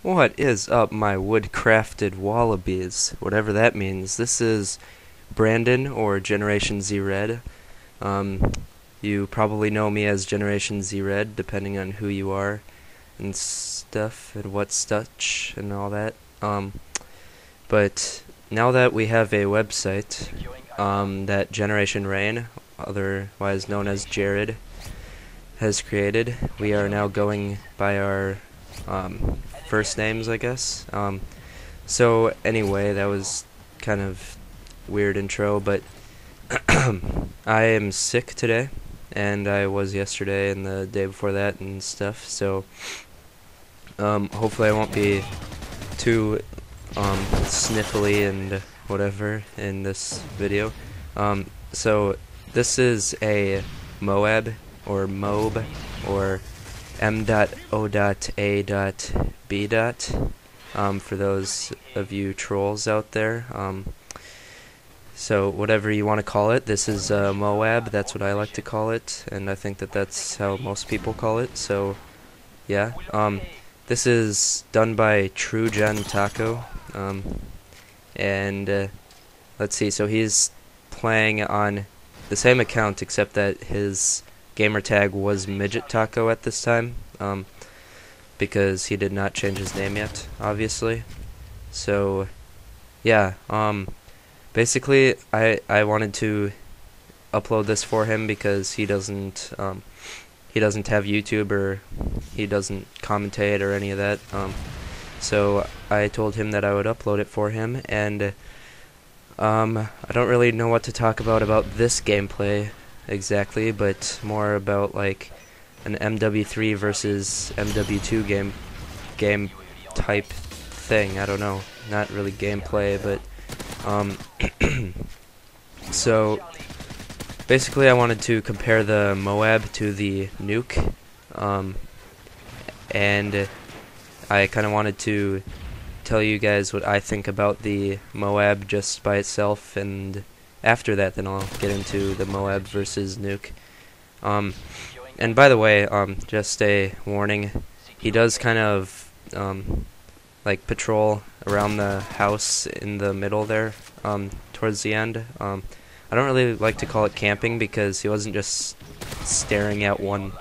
What is up, my wood-crafted wallabies? Whatever that means. This is Brandon, or Generation Z Red. You probably know me as Generation Z Red, depending on who you are and stuff, and what such, and all that. But now that we have a website, that Generation Rain, otherwise known as Jared, has created, we are now going by our first names, I guess. So anyway, that was kind of weird intro, but I am sick today, and I was yesterday and the day before that and stuff, so hopefully I won't be too sniffly and whatever in this video. So this is a M.O.A.B, or M.O.A.B, or M.O.A.B. For those of you trolls out there. So whatever you want to call it, this is M.O.A.B, that's what I like to call it, and I think that that's how most people call it, so yeah. This is done by NewGENzR3D, and let's see, so he's playing on the same account, except that his gamer tag was Midget Taco at this time, because he did not change his name yet, obviously. So yeah, basically I wanted to upload this for him because he doesn't have YouTube, or he doesn't commentate or any of that. So I told him that I would upload it for him, and I don't really know what to talk about this gameplay exactly, but more about like an MW3 versus MW2 game type thing. I don't know, not really gameplay, but so basically I wanted to compare the M.O.A.B to the Nuke, and I kind of wanted to tell you guys what I think about the M.O.A.B just by itself, and after that then I'll get into the M.O.A.B versus Nuke. And by the way, just a warning, he does kind of like patrol around the house in the middle there, towards the end. I don't really like to call it camping, because he wasn't just staring at one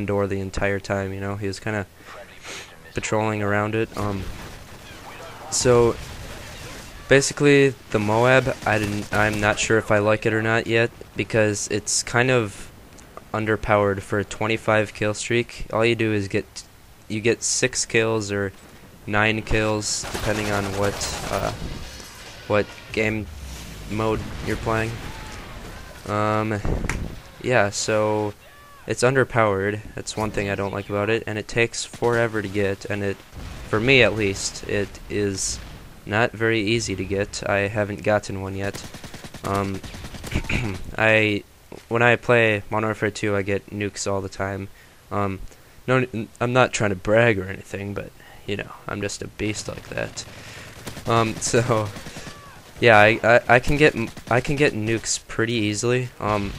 door the entire time, you know. He was kind of patrolling around it. So basically the M.O.A.B, I'm not sure if I like it or not yet, because it's kind of underpowered for a 25 kill streak. All you do is get 6 kills or 9 kills, depending on what game mode you're playing. Yeah, so it's underpowered. That's one thing I don't like about it, and it takes forever to get, and for me at least, it is not very easy to get. I haven't gotten one yet. When I play Modern Warfare 2, I get nukes all the time. No, I'm not trying to brag or anything, but you know, I'm just a beast like that. So yeah, I can get nukes pretty easily. And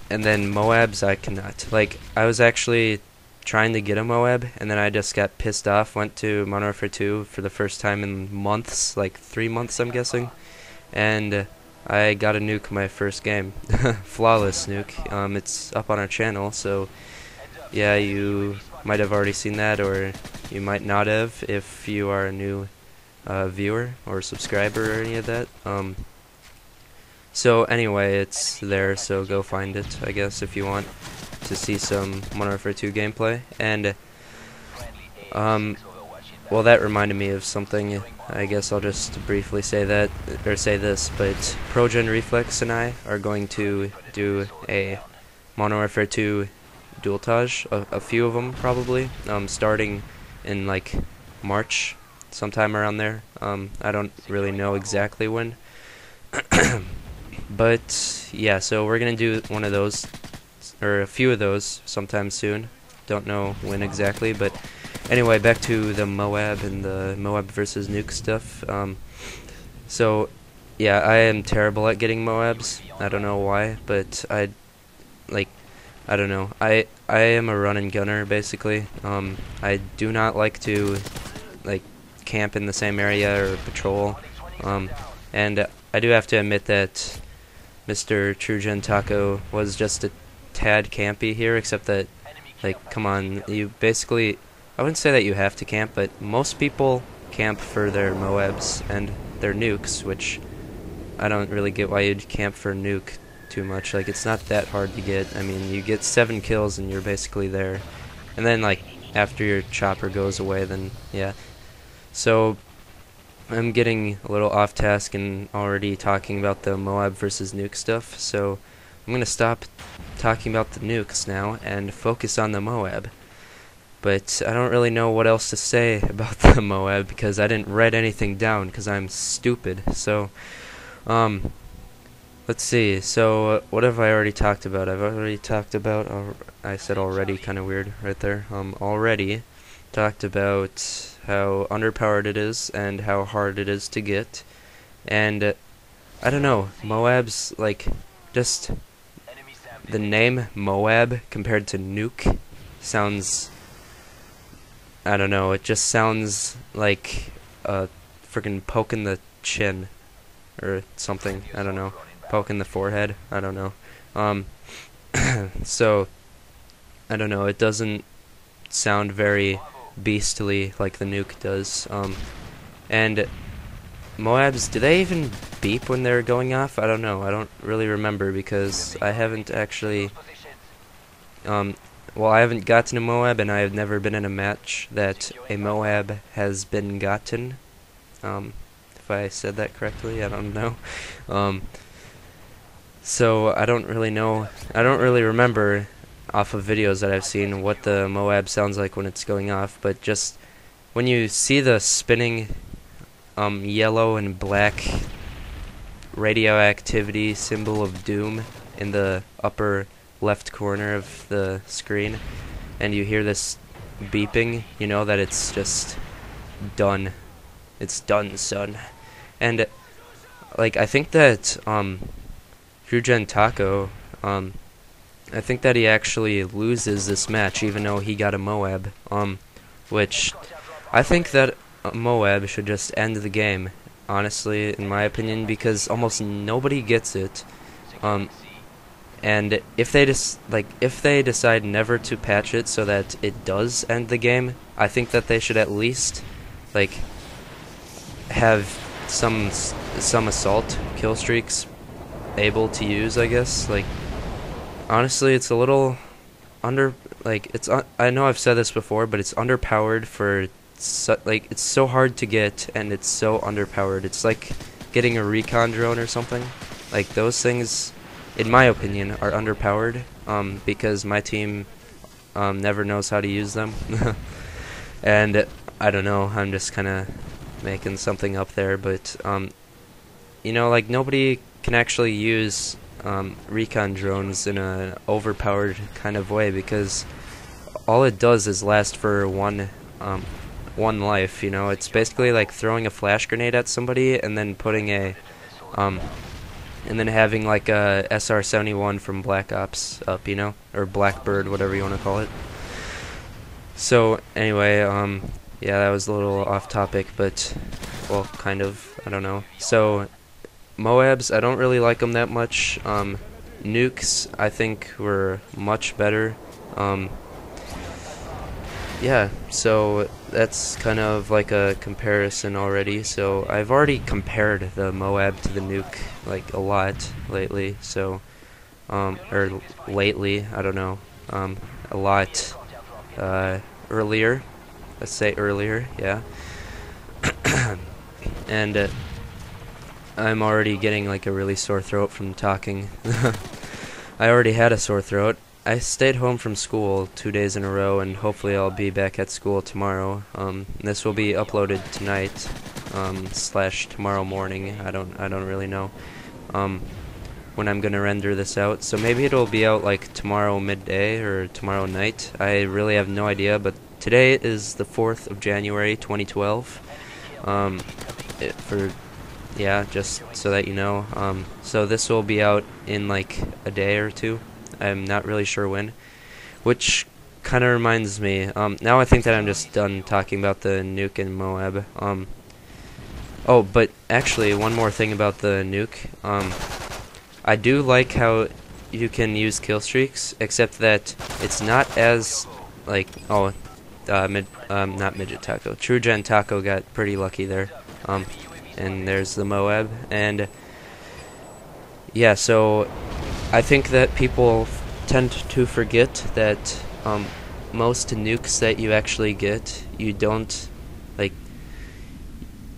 then M.O.A.Bs I cannot. Like, I was actually trying to get a M.O.A.B, and then I just got pissed off. Went to Modern Warfare 2 for the first time in months, like 3 months, I'm guessing, and I got a nuke my first game. Flawless nuke. It's up on our channel, so yeah, you might have already seen that, or you might not have if you are a new viewer or subscriber or any of that. So anyway, it's there, so go find it, I guess, if you want to see some Modern Warfare 2 gameplay. And well, that reminded me of something. I guess I'll just briefly say that, or say this, but Progen Reflex and I are going to do a Modern Warfare 2 dueltage, a few of them probably, starting in like March, sometime around there. I don't really know exactly when. But yeah, so we're gonna do one of those, or a few of those, sometime soon. Don't know when exactly, but anyway, back to the M.O.A.B and the M.O.A.B versus Nuke stuff. So yeah, I am terrible at getting M.O.A.Bs. I don't know why, but I don't know. I am a run and gunner basically. I do not like to like camp in the same area or patrol. And I do have to admit that Mr. TrueGen Taco was just a tad campy here, except that, like, come on, you basically, I wouldn't say that you have to camp, but most people camp for their MOABs and their nukes, which I don't really get why you'd camp for nuke too much. Like, it's not that hard to get. I mean, you get 7 kills and you're basically there. And then, like, after your chopper goes away, then, yeah. So, I'm getting a little off task and already talking about the M.O.A.B versus nuke stuff, so I'm going to stop talking about the nukes now and focus on the M.O.A.B. But I don't really know what else to say about the M.O.A.B because I didn't write anything down because I'm stupid. So, let's see. So, what have I already talked about? I've already talked about, I said already, kind of weird right there. Already talked about how underpowered it is and how hard it is to get. And I don't know, M.O.A.B's like just the name M.O.A.B compared to nuke sounds, I don't know, it just sounds like a freaking poke in the chin or something. I don't know, poke in the forehead. I don't know. So I don't know, it doesn't sound very beastly like the nuke does. And M.O.A.Bs, do they even beep when they're going off? I don't know. I don't really remember because I haven't actually well, I haven't gotten a M.O.A.B and I have never been in a match that a M.O.A.B has been gotten. If I said that correctly, I don't know. So I don't really know. I don't really remember off of videos that I've seen what the M.O.A.B sounds like when it's going off, but just when you see the spinning yellow and black radioactivity symbol of doom in the upper left corner of the screen and you hear this beeping, you know that it's just done. It's done, son. And like I think that TrueGen Taco, I think that he actually loses this match even though he got a M.O.A.B, which I think that a M.O.A.B should just end the game, honestly, in my opinion, because almost nobody gets it. And if they decide never to patch it so that it does end the game, I think that they should at least like have some assault kill streaks able to use, I guess. Like, honestly, it's a little I know I've said this before, but it's underpowered for it's so hard to get and it's so underpowered. It's like getting a recon drone or something. Like, those things, in my opinion, are underpowered because my team never knows how to use them. And I don't know, I'm just kind of making something up there, but you know, like, nobody can actually use recon drones in an overpowered kind of way because all it does is last for one life. You know, it's basically like throwing a flash grenade at somebody and then putting a and then having like a SR-71 from Black Ops up, you know, or Blackbird, whatever you want to call it. So anyway, yeah, that was a little off topic, but well, kind of, I don't know. So M.O.A.Bs, I don't really like them that much. Nukes, I think, were much better. Yeah, so that's kind of like a comparison already. So I've already compared the M.O.A.B to the nuke like a lot lately. So, or lately, I don't know, a lot earlier. Let's say earlier, yeah. And I'm already getting like a really sore throat from talking. I already had a sore throat. I stayed home from school 2 days in a row, and hopefully I'll be back at school tomorrow. This will be uploaded tonight / tomorrow morning. I don't really know when I'm gonna render this out. So maybe it'll be out like tomorrow midday or tomorrow night. I really have no idea. But today is the 4th of January, 2012. Yeah, just so that you know. So this will be out in like a day or two. I'm not really sure when. Which kind of reminds me, now I think that I'm just done talking about the Nuke and M.O.A.B. Oh, but actually, one more thing about the Nuke. I do like how you can use kill streaks, except that it's not as, like, not Midget Taco. TrueGen Taco got pretty lucky there. And there's the M.O.A.B. And, yeah, so I think that people tend to forget that most nukes that you actually get, you don't like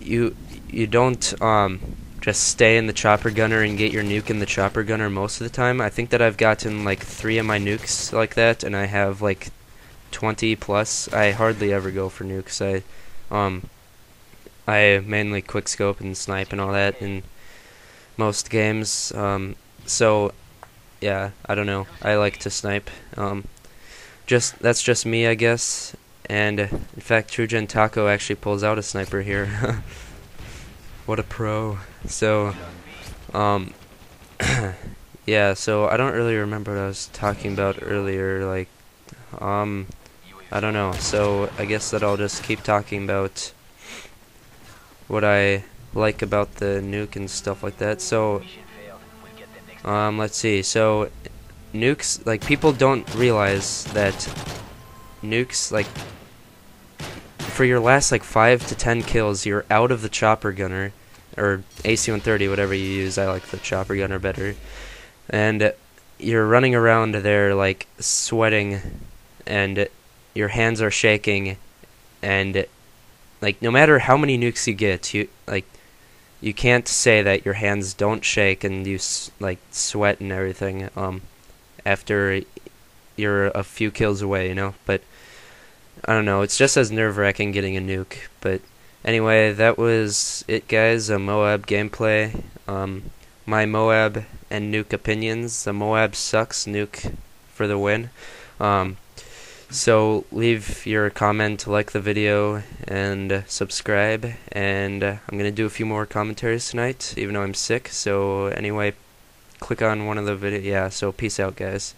you don't just stay in the chopper gunner and get your nuke in the chopper gunner most of the time. I think that I've gotten like 3 of my nukes like that, and I have like 20 plus. I hardly ever go for nukes. I mainly quickscope and snipe and all that in most games. So yeah, I don't know. I like to snipe. That's just me, I guess. And in fact, TrueGen Taco actually pulls out a sniper here. What a pro. So, yeah. So I don't really remember what I was talking about earlier. Like, I don't know. So I guess that I'll just keep talking about what I like about the nuke and stuff like that. So, let's see. So, nukes, like, people don't realize that nukes, like, for your last, like, 5 to 10 kills, you're out of the chopper gunner, or AC-130, whatever you use. I like the chopper gunner better. And you're running around there, like, sweating, and your hands are shaking, and, like, no matter how many nukes you get, you can't say that your hands don't shake and you like sweat and everything after you're a few kills away, you know. But I don't know, it's just as nerve-wracking getting a nuke. But anyway, that was it, guys. A M.O.A.B gameplay. My M.O.A.B and Nuke opinions. The M.O.A.B sucks. Nuke for the win. So leave your comment, like the video, and subscribe. And I'm going to do a few more commentaries tonight, even though I'm sick. So anyway, click on one of the videos. Yeah, so peace out, guys.